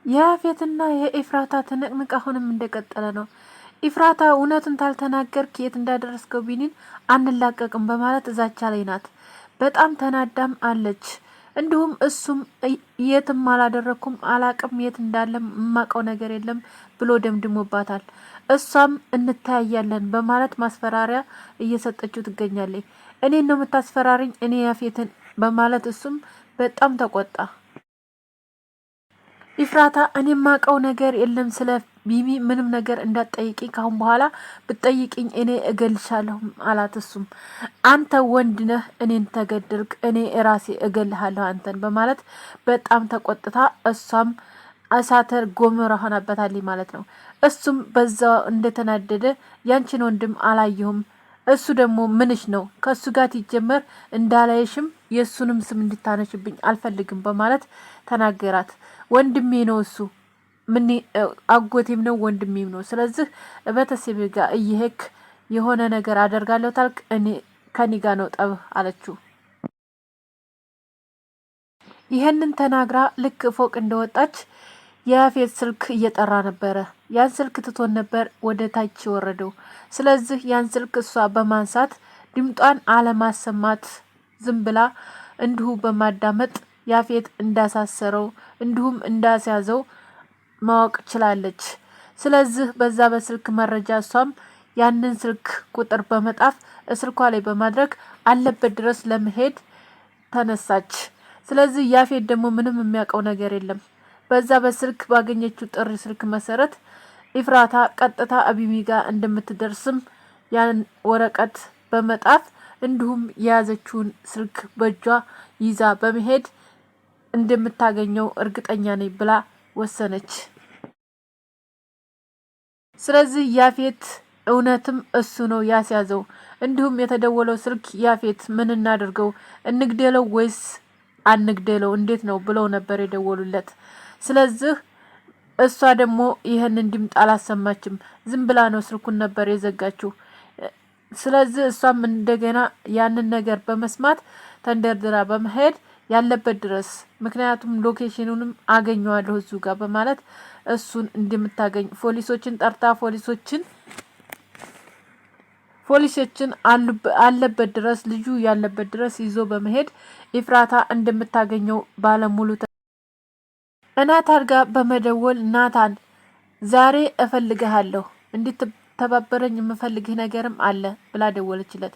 የያፌትና የኤፍራታ ትንቅንቅ አሁንም እንደቀጠለ ነው። ኤፍራታ እውነቱን ታልተናገርክ የት እንዳደረስከው ቢኒን አንላቀቅም በማለት እዛቻ ላይ ናት። በጣም ተናዳም አለች። እንዲሁም እሱም የትም አላደረኩም አላቅም የት እንዳለ የማውቀው ነገር የለም ብሎ ደምድሞባታል። እሷም እንተያያለን በማለት ማስፈራሪያ እየሰጠችው ትገኛለች። እኔን ነው የምታስፈራሪኝ እኔ ያፌትን በማለት እሱም በጣም ተቆጣ። ኤፍራታ እኔ የማውቀው ነገር የለም ስለ ቢቢ ምንም ነገር እንዳትጠይቂኝ ካሁን በኋላ ብትጠይቂኝ እኔ እገልሻለሁ አላት። እሱም አንተ ወንድ ነህ እኔን ተገድልክ እኔ ራሴ እገልሃለሁ አንተን በማለት በጣም ተቆጥታ እሷም እሳተ ገሞራ ሆናበታለች ማለት ነው። እሱም በዛው እንደተናደደ ያንቺን ወንድም አላየሁም እሱ ደግሞ ምንሽ ነው ከሱ ጋር ይጀመር እንዳላየሽም የሱንም ስም እንድታነሽብኝ አልፈልግም በማለት ተናገራት። ወንድሜ ነው እሱ ምን አጎቴም ነው ወንድሜም ነው። ስለዚህ በተሰብ ጋር እየሄክ የሆነ ነገር አደርጋለሁ ታልክ እኔ ከኔ ጋር ነው ጠብ አለችው። ይሄንን ተናግራ ልክ ፎቅ እንደወጣች የያፌት ስልክ እየጠራ ነበረ። ያን ስልክ ትቶን ነበር ወደ ታች ወረደው። ስለዚህ ያን ስልክ እሷ በማንሳት ድምጧን አለማሰማት ዝም ብላ እንዲሁ በማዳመጥ ያፌት እንዳሳሰረው እንዲሁም እንዳስያዘው ማወቅ ችላለች። ስለዚህ በዛ በስልክ መረጃ እሷም ያንን ስልክ ቁጥር በመጣፍ ስልኳ ላይ በማድረግ አለበት ድረስ ለመሄድ ተነሳች። ስለዚህ ያፌት ደግሞ ምንም የሚያውቀው ነገር የለም። በዛ በስልክ ባገኘችው ጥሪ ስልክ መሰረት ኤፍራታ ቀጥታ አቢሚ ጋር እንደምትደርስም ያን ወረቀት በመጣፍ እንዲሁም የያዘችውን ስልክ በእጇ ይዛ በመሄድ እንደምታገኘው እርግጠኛ ነኝ ብላ ወሰነች። ስለዚህ ያፌት እውነትም እሱ ነው ያስያዘው። እንዲሁም የተደወለው ስልክ ያፌት ምን እናድርገው እንግደለው ወይስ አንግደለው እንዴት ነው ብለው ነበር የደወሉለት። ስለዚህ እሷ ደግሞ ይሄንን ድምፅ አላሰማችም። ዝም ብላ ነው ስልኩን ነበር የዘጋችው። ስለዚህ እሷም እንደገና ያንን ነገር በመስማት ተንደርድራ በመሄድ ያለበት ድረስ ምክንያቱም ሎኬሽኑንም አገኘዋለሁ እሱ ጋር በማለት እሱን እንደምታገኝ ፖሊሶችን ጠርታ ፖሊሶችን አለበት ድረስ ልጁ ያለበት ድረስ ይዞ በመሄድ ኤፍራታ እንደምታገኘው ባለሙሉ ናታን ጋር በመደወል ናታን ዛሬ እፈልግሃለሁ እንድትተባበረኝ የምፈልግህ ነገርም አለ ብላ ደወለችለት።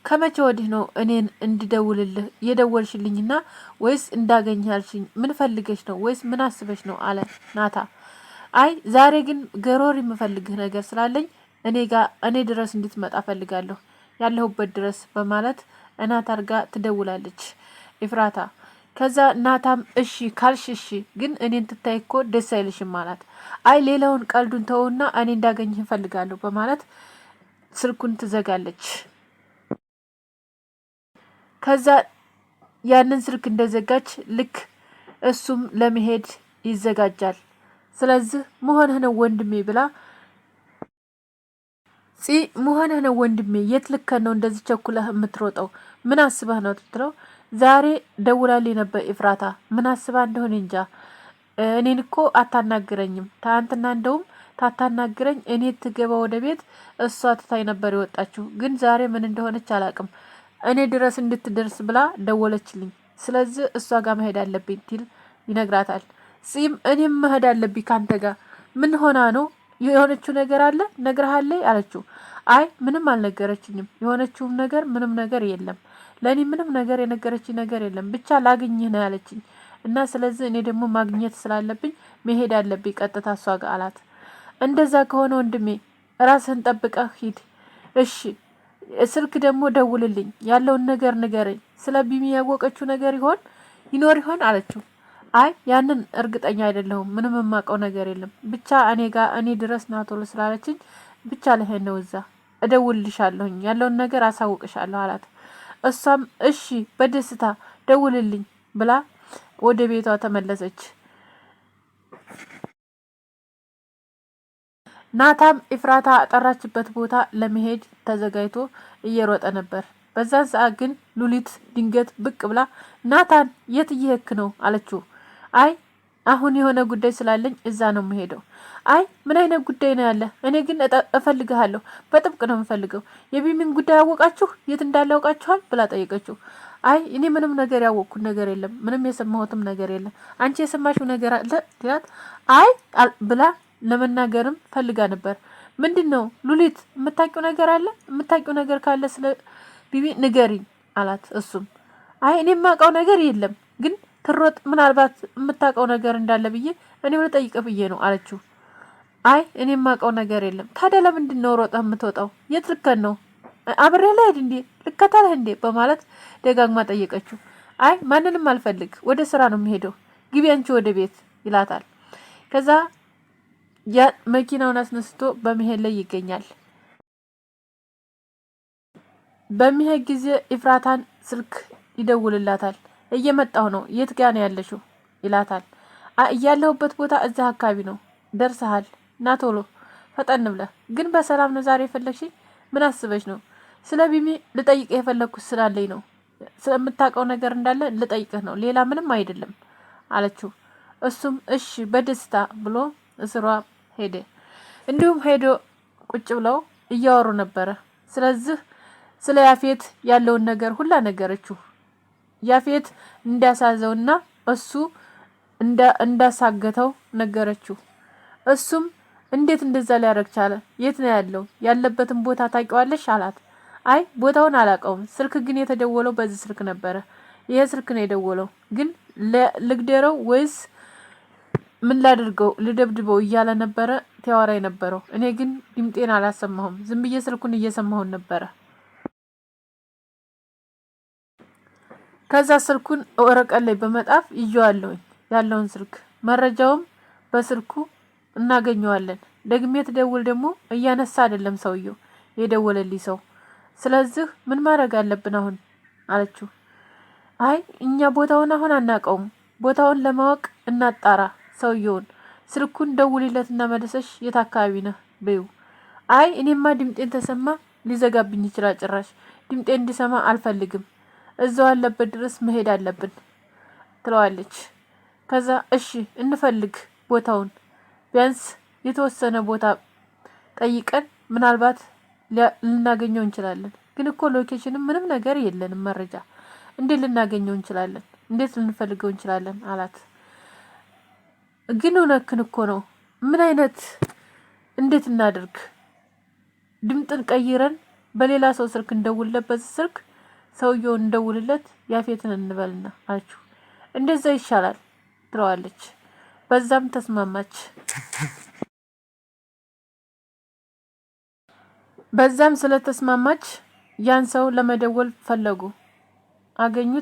ከመቼ ወዲህ ነው እኔን እንድደውልልህ የደወልሽልኝና ወይስ እንዳገኛልሽኝ ምን ፈልገሽ ነው ወይስ ምን አስበሽ ነው አለ ናታ። አይ ዛሬ ግን ገሮሪ የምፈልግህ ነገር ስላለኝ እኔ ድረስ እንድትመጣ ፈልጋለሁ ያለሁበት ድረስ በማለት ናታን ጋር ትደውላለች ኤፍራታ። ከዛ ናታም እሺ ካልሽ እሺ ግን እኔን ትታይ እኮ ደስ አይልሽም አላት። አይ ሌላውን ቀልዱን ተውና እኔ እንዳገኝህ እፈልጋለሁ በማለት ስልኩን ትዘጋለች። ከዛ ያንን ስልክ እንደዘጋች ልክ እሱም ለመሄድ ይዘጋጃል። ስለዚህ መሆንህ ነው ወንድሜ ብላ መሆንህ ነው ወንድሜ የት ልከን ነው እንደዚህ ቸኩለህ የምትሮጠው ምን አስበህ ነው ትትለው። ዛሬ ደውላልኝ ነበር ኤፍራታ ምን አስባ እንደሆነ እንጃ እኔን እኮ አታናግረኝም ትናንትና እንደውም ታታናግረኝ እኔ ትገባ ወደ ቤት እሷ ትታይ ነበር የወጣችው ግን ዛሬ ምን እንደሆነች አላቅም እኔ ድረስ እንድትደርስ ብላ ደወለችልኝ። ስለዚህ እሷ ጋር መሄድ አለብኝ ትል ይነግራታል። እኔም መሄድ አለብኝ ካንተ ጋር ምን ሆና ነው የሆነችው ነገር አለ ነግረሃለች አለችው። አይ ምንም አልነገረችኝም የሆነችውም ነገር ምንም ነገር የለም ለኔ ምንም ነገር የነገረችኝ ነገር የለም ብቻ ላግኝህ ነው ያለችኝ እና ስለዚህ እኔ ደግሞ ማግኘት ስላለብኝ መሄድ አለብኝ ቀጥታ እሷ ጋር አላት። እንደዛ ከሆነ ወንድሜ ራስህን ጠብቀህ ሂድ እሺ ስልክ ደግሞ ደውልልኝ ያለውን ነገር ንገረኝ ስለ ቢሚ ያወቀችው ነገር ይኖር ይሆን አለችው። አይ ያንን እርግጠኛ አይደለሁም ምንም የማውቀው ነገር የለም ብቻ እኔ ድረስ ናቶሎ ስላለችኝ ብቻ ልሄድ ነው እዛ እደውልልሻለሁኝ ያለውን ነገር አሳውቅሻለሁ አላት። እሷም እሺ በደስታ ደውልልኝ ብላ ወደ ቤቷ ተመለሰች። ናታም ኤፍራታ አጠራችበት ቦታ ለመሄድ ተዘጋጅቶ እየሮጠ ነበር። በዛን ሰዓት ግን ሉሊት ድንገት ብቅ ብላ ናታን የት እየሄድክ ነው አለችው። አይ አሁን የሆነ ጉዳይ ስላለኝ እዛ ነው የምሄደው። አይ ምን አይነት ጉዳይ ነው ያለ? እኔ ግን እፈልግሃለሁ፣ በጥብቅ ነው የምፈልገው። የቢሚን ጉዳይ ያወቃችሁ? የት እንዳለ ያውቃችኋል? ብላ ጠየቀችው። አይ እኔ ምንም ነገር ያወቅኩት ነገር የለም፣ ምንም የሰማሁትም ነገር የለም። አንቺ የሰማሽው ነገር አለ ትላት። አይ ብላ ለመናገርም ፈልጋ ነበር። ምንድን ነው ሉሊት የምታውቂው ነገር አለ? የምታውቂው ነገር ካለ ስለ ቢቢ ንገሪኝ አላት። እሱም አይ እኔ የማውቀው ነገር የለም፣ ግን ትሮጥ ምናልባት የምታውቀው ነገር እንዳለ ብዬ እኔ ምን ጠይቀህ ብዬ ነው አለችው። አይ እኔ የማውቀው ነገር የለም። ታዲያ ለምንድን ነው ሮጠህ የምትወጣው? የት ልከን ነው? አብሬ ልሄድ እንዴ? ልከተልህ እንዴ? በማለት ደጋግማ ጠየቀችው። አይ ማንንም አልፈልግ፣ ወደ ስራ ነው የሚሄደው፣ ግቢ አንቺ ወደ ቤት ይላታል። ከዛ መኪናውን አስነስቶ በመሄድ ላይ ይገኛል። በሚሄድ ጊዜ ኢፍራታን ስልክ ይደውልላታል። እየመጣሁ ነው፣ የት ጋ ነው ያለሽው ይላታል። እያለሁበት ቦታ እዛ አካባቢ ነው፣ ደርሰሃል፣ ና ቶሎ ፈጠን ብለህ። ግን በሰላም ነው ዛሬ የፈለግሽኝ? ምን አስበሽ ነው? ስለ ቢሚ ልጠይቅ የፈለግኩት ስላለኝ ነው፣ ስለምታውቀው ነገር እንዳለ ልጠይቅህ ነው፣ ሌላ ምንም አይደለም አለችው። እሱም እሺ በደስታ ብሎ እስሯ ሄደ። እንዲሁም ሄዶ ቁጭ ብለው እያወሩ ነበረ። ስለዚህ ስለ ያፌት ያለውን ነገር ሁላ ነገረችው። ያፌት እንዳሳዘውና እሱ እንዳሳገተው ነገረችው። እሱም እንዴት እንደዛ ሊያደርግ ቻለ? የት ነው ያለው? ያለበትን ቦታ ታውቂዋለሽ አላት። አይ ቦታውን አላውቀውም፣ ስልክ ግን የተደወለው በዚህ ስልክ ነበረ። ይሄ ስልክ ነው የደወለው፣ ግን ልግደረው ወይስ ምን ላድርገው ልደብድበው እያለ ነበረ ተዋራ የነበረው። እኔ ግን ድምጤን አላሰማሁም፣ ዝም ብዬ ስልኩን እየሰማሁን ነበረ። ከዛ ስልኩን ወረቀት ላይ በመጣፍ ይዤዋለሁኝ ያለውን ስልክ መረጃውም በስልኩ እናገኘዋለን። ደግሜ ትደውል ደግሞ እያነሳ አይደለም ሰውየው የደወለልኝ ሰው። ስለዚህ ምን ማድረግ አለብን አሁን አለችው። አይ እኛ ቦታውን አሁን አናውቀውም፣ ቦታውን ለማወቅ እናጣራ ሰውየውን። ስልኩን ደውልለትና መለሰሽ የት አካባቢ ነህ በይው። አይ እኔማ ድምጤን ተሰማ ሊዘጋብኝ ይችላል፣ ጭራሽ ድምጤን እንዲሰማ አልፈልግም፣ እዛው አለበት ድረስ መሄድ አለብን ትለዋለች። ከዛ እሺ እንፈልግ ቦታውን፣ ቢያንስ የተወሰነ ቦታ ጠይቀን ምናልባት ልናገኘው እንችላለን። ግን እኮ ሎኬሽንም ምንም ነገር የለንም መረጃ፣ እንዴት ልናገኘው እንችላለን? እንዴት ልንፈልገው እንችላለን አላት። ግን እውነክን እኮ ነው። ምን አይነት እንዴት እናድርግ? ድምጥን ቀይረን በሌላ ሰው ስልክ እንደውልለት፣ በዚህ ስልክ ሰውየውን እንደውልለት፣ ያፌትን እንበልና አለችው። እንደዛ ይሻላል ትለዋለች። በዛም ተስማማች። በዛም ስለተስማማች ያን ሰው ለመደወል ፈለጉ፣ አገኙት።